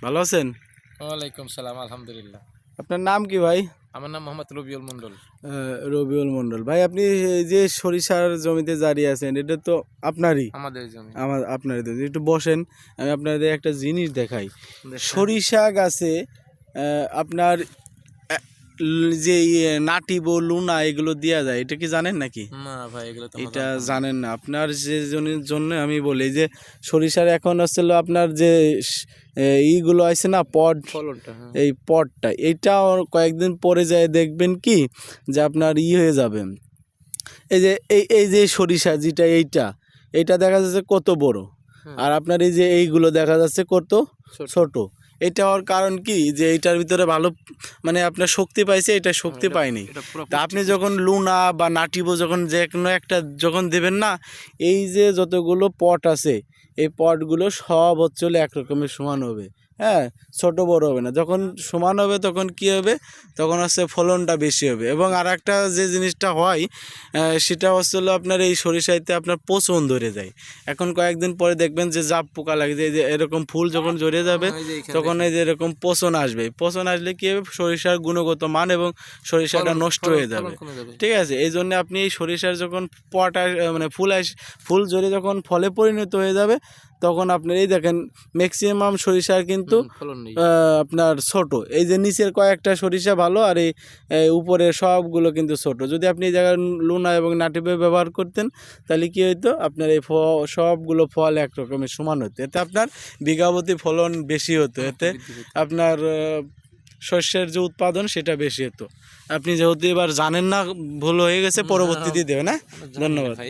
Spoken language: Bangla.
ভালো আছেন? ওয়ালাইকুম সালাম, আলহামদুলিল্লাহ। আপনার নাম কি ভাই? আমার নাম মোহাম্মদ রবিউল মন্ডল। রবিউল মন্ডল। ভাই আপনি এই যে সরিষার জমিতে দাঁড়িয়ে আছেন এটা তো আপনারই? আমাদের জমি। আপনারই তো। একটু বসেন, আমি আপনাদের একটা জিনিস দেখাই। দেখান। সরিষা গাছে আপনার যে নাটিব লুনা এগুলো দেওয়া যায়, এটা কি জানেন নাকি? না ভাই, এগুলো তো আমরা এটা জানতাম না। জানেন না। আপনার যে জন্য আমি বলি যে সরিষার এখন হচ্ছিল আপনার যে ইগুলো আছে না পড, ফলনটা, হ্যাঁ। এই পডটা এইটা কয়েকদিন পরে যায় দেখবেন কি যে আপনার হয়ে যাবে। এই যে এই যে সরিষা যেটা এইটা দেখা যাচ্ছে কত বড়, হ্যাঁ। আর আপনার এই যে এইগুলো দেখা যাচ্ছে কত ছোট। ছোট। এটা হওয়ার কারণ কি যে এইটার ভিতরে ভালো মানে আপনার শক্তি পাইছে, এটা শক্তি পায়নি। এটা পুরো তা আপনি যখন লুনা বা নাটিবো যখন যে কোনো একটা যখন দেবেন না, এই যে যতগুলো পট আছে এই পটগুলো সব হচ্ছে একরকমের সমান হবে। হ্যাঁ, ছোট বড় হবে না। যখন সমান হবে তখন কি হবে, তখন হচ্ছে ফলনটা বেশি হবে। এবং আর একটা যে জিনিসটা হয় সেটা হচ্ছে আপনার এই সরিষাইতে আপনার পচন ধরে যায়। এখন কয়েকদিন পরে দেখবেন যে জাপ পোকা লাগে, যে এরকম ফুল যখন ঝরে যাবে তখন এই যে এরকম পচন আসবে। পচন আসলে কি হবে, সরিষার গুণগত মান এবং সরিষাটা নষ্ট হয়ে যাবে। ঠিক আছে, এই জন্য আপনি এই সরিষার যখন মানে ফুল ঝরে যখন ফলে পরিণত হয়ে যাবে তখন আপনার এই দেখেন ম্যাক্সিমাম সরিষার কিন্তু আপনার ছোট। এই যে নিচের কয়েকটা সরিষা ভালো, আর এই উপরের সবগুলো কিন্তু ছোট। যদি আপনি এই জায়গায় লুনা এবং নাটিবে ব্যবহার করতেন তাহলে কি হইতো, আপনার এই সবগুলো ফল একরকমের সমান হতো। এতে আপনার বিঘাপতি ফলন বেশি হতো, এতে আপনার শস্যের যে উৎপাদন সেটা বেশি হতো। আপনি যেহেতু এবার জানেন না, ভুল হয়ে গেছে, পরবর্তীতে দেবেন। হ্যাঁ, ধন্যবাদ।